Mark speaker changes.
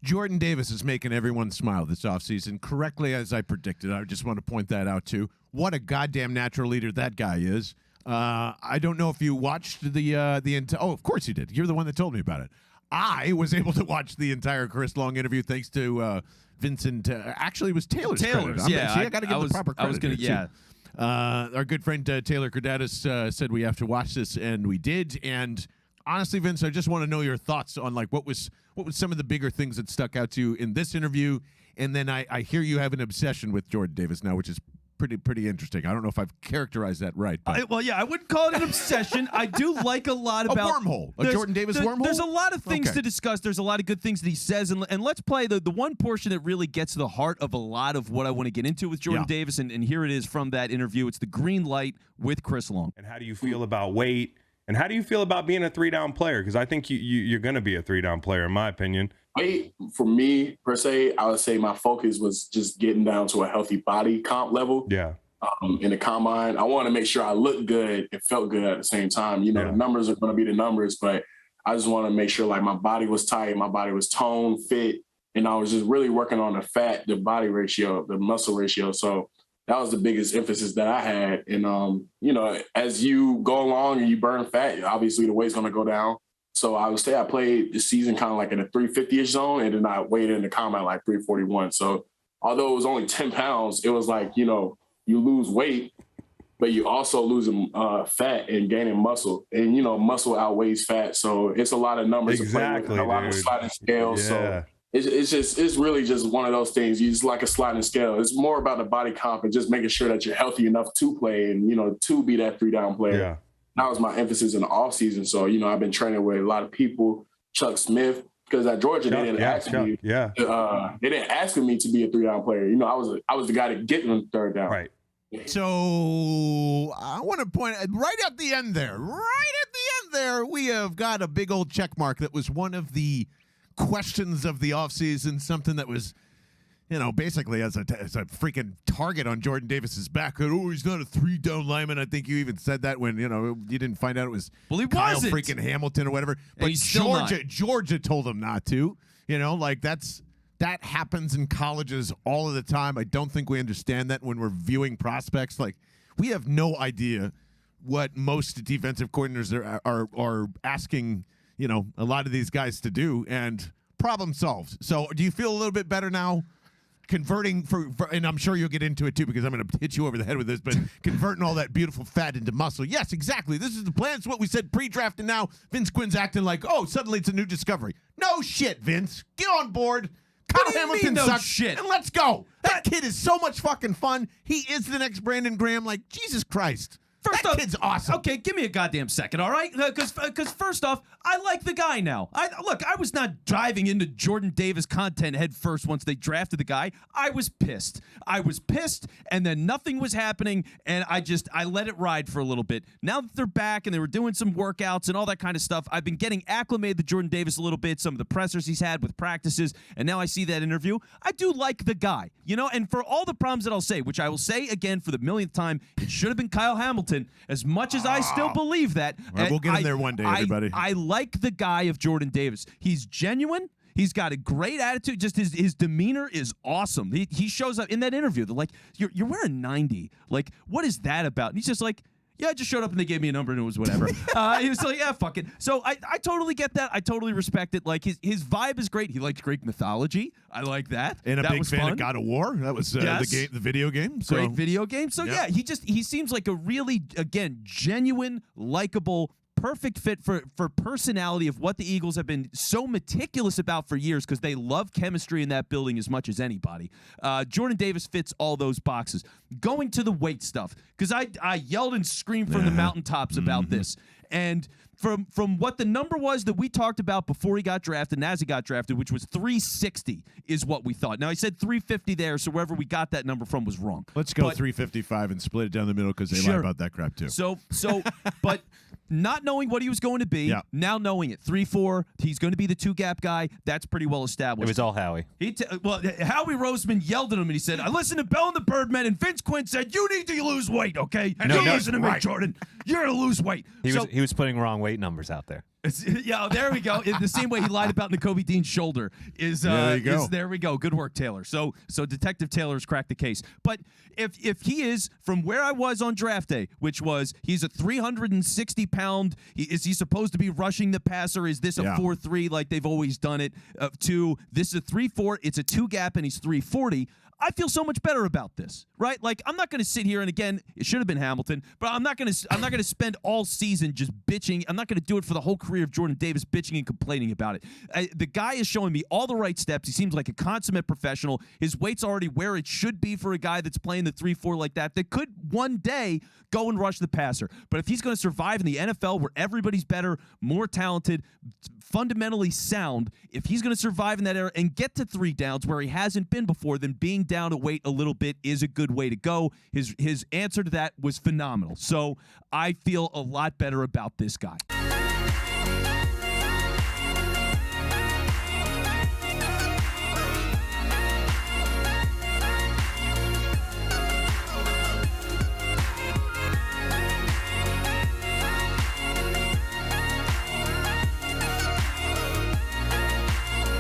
Speaker 1: Jordan Davis is making everyone smile this offseason, correctly as I predicted. I just want to point that out, too. What a goddamn natural leader that guy is. I don't know if you watched the entire. Oh, of course you did. You're the one that told me about it. I was able to watch the entire Chris Long interview thanks to Vincent. Actually, it was Taylor's credit.
Speaker 2: Yeah.
Speaker 1: I got to give the proper credit.
Speaker 2: I was going to, yeah.
Speaker 1: Our good friend Taylor Cordatis said we have to watch this, and we did. And honestly, Vince, I just want to know your thoughts on like what was some of the bigger things that stuck out to you in this interview. And then I hear you have an obsession with Jordan Davis now, which is pretty interesting. I don't know if I've characterized that right. But.
Speaker 2: I wouldn't call it an obsession. I do like a lot about
Speaker 1: a wormhole, a Jordan Davis wormhole.
Speaker 2: There's a lot of things to discuss. There's a lot of good things that he says, and let's play the one portion that really gets to the heart of a lot of what I want to get into with Jordan Davis, and here it is from that interview. It's the green light with Chris Long.
Speaker 3: And how do you feel about weight? And how do you feel about being a 3-down player? Because I think you're going to be a 3-down player, in my opinion.
Speaker 4: Weight, for me, per se, I would say my focus was just getting down to a healthy body comp level.
Speaker 3: Yeah.
Speaker 4: In the combine, I want to make sure I looked good and felt good at the same time. You know, the numbers are going to be the numbers, but I just want to make sure like my body was tight, my body was toned, fit, and I was just really working on the body ratio, the muscle ratio. So that was the biggest emphasis that I had. And, you know, as you go along and you burn fat, obviously the weight's going to go down. So I would say I played the season kind of like in a 350-ish zone, and then I weighed in the combine like 341. So although it was only 10 pounds, it was like, you know, you lose weight, but you also losing fat and gaining muscle. And, you know, muscle outweighs fat. So it's a lot of numbers to play with, a lot of sliding scales. So it's really just one of those things. You just like a sliding scale. It's more about the body comp and just making sure that you're healthy enough to play and, you know, to be that 3-down player.
Speaker 3: Yeah.
Speaker 4: That was my emphasis in the off season. So, you know, I've been training with a lot of people, Chuck Smith, because at Georgia, they didn't ask me. They didn't ask me to be a 3-down player. You know, I was the guy to get them 3rd down.
Speaker 3: Right.
Speaker 1: So I want to point right at the end there, we have got a big old check mark. That was one of the questions of the offseason, something that was, you know, basically as a freaking target on Jordan Davis's back. Oh, he's not a 3-down lineman. I think you even said that when, you know, you didn't find out it was Kyle freaking Hamilton or whatever. But Georgia told him not to. You know, like that happens in colleges all of the time. I don't think we understand that when we're viewing prospects. Like, we have no idea what most defensive coordinators are asking, you know, a lot of these guys to do, and problem solved. So do you feel a little bit better now? Converting and I'm sure you'll get into it too because I'm going to hit you over the head with this, but converting all that beautiful fat into muscle. Yes, exactly. This is the plan. It's what we said pre-draft, and now Vince Quinn's acting like, oh, suddenly it's a new discovery. No shit, Vince. Get on board. Kyle Hamilton sucks,
Speaker 2: shit.
Speaker 1: And let's go. That kid is so much fucking fun. He is the next Brandon Graham. Like, Jesus Christ.
Speaker 2: First
Speaker 1: that
Speaker 2: off,
Speaker 1: kid's awesome.
Speaker 2: Okay, give me a goddamn second, all right? Because first off, I like the guy now. I was not diving into Jordan Davis content head first once they drafted the guy. I was pissed, and then nothing was happening, and I let it ride for a little bit. Now that they're back and they were doing some workouts and all that kind of stuff, I've been getting acclimated to Jordan Davis a little bit, some of the pressers he's had with practices, and now I see that interview. I do like the guy, you know, and for all the problems that I'll say, which I will say again for the millionth time, it should have been Kyle Hamilton. As much as I still believe that,
Speaker 1: right, we'll get in there one day, everybody.
Speaker 2: I like the guy of Jordan Davis. He's genuine. He's got a great attitude. Just his demeanor is awesome. He shows up in that interview. They're like, you're wearing 90. Like, what is that about? And he's just like, yeah, I just showed up and they gave me a number and it was whatever. He was like, yeah, fuck it. So I totally get that. I totally respect it. Like, his vibe is great. He likes Greek mythology. I like that.
Speaker 1: And
Speaker 2: that
Speaker 1: a big fan of God of War. That was the video game. So.
Speaker 2: Great video game. So, yeah, he seems like a really, again, genuine, likable, perfect fit for personality of what the Eagles have been so meticulous about for years because they love chemistry in that building as much as anybody. Jordan Davis fits all those boxes. Going to the weight stuff, because I yelled and screamed from the mountaintops about this. And from what the number was that we talked about before he got drafted and as he got drafted, which was 360 is what we thought. Now, I said 350 there, so wherever we got that number from was wrong.
Speaker 1: Let's go 355 and split it down the middle because they lie about that crap too.
Speaker 2: So, but not knowing what he was going to be, now knowing it, 3-4, he's going to be the 2-gap guy. That's pretty well established.
Speaker 5: It was all Howie.
Speaker 2: Howie Roseman yelled at him and he said, I listened to Bell and the Birdmen, and Vince Quinn said, you need to lose weight, okay? And you listen to me, Jordan. You're going to lose weight.
Speaker 5: He was putting wrong weight numbers out there.
Speaker 2: Yeah, there we go. In the same way he lied about Nakobe Dean's shoulder
Speaker 1: there you go.
Speaker 2: there we go. Good work, Taylor. So Detective Taylor's cracked the case. But if he is from where I was on draft day, which was he's a 360 pound, is he supposed to be rushing the passer? Is this a 4.3 like they've always done it? This is a 3.4. It's a 2 gap and he's 340. I feel so much better about this, right? Like I'm not going to sit here and again, it should have been Hamilton, but I'm not going to spend all season just bitching. I'm not going to do it for the whole career of Jordan Davis, bitching and complaining about it. The guy is showing me all the right steps. He seems like a consummate professional. His weight's already where it should be for a guy that's playing the 3.4 like that could one day go and rush the passer. But if he's going to survive in the NFL where everybody's better, more talented, fundamentally sound, if he's going to survive in that era and get to 3 downs where he hasn't been before, then being down to weight a little bit is a good way to go. His answer to that was phenomenal. So I feel a lot better about this guy.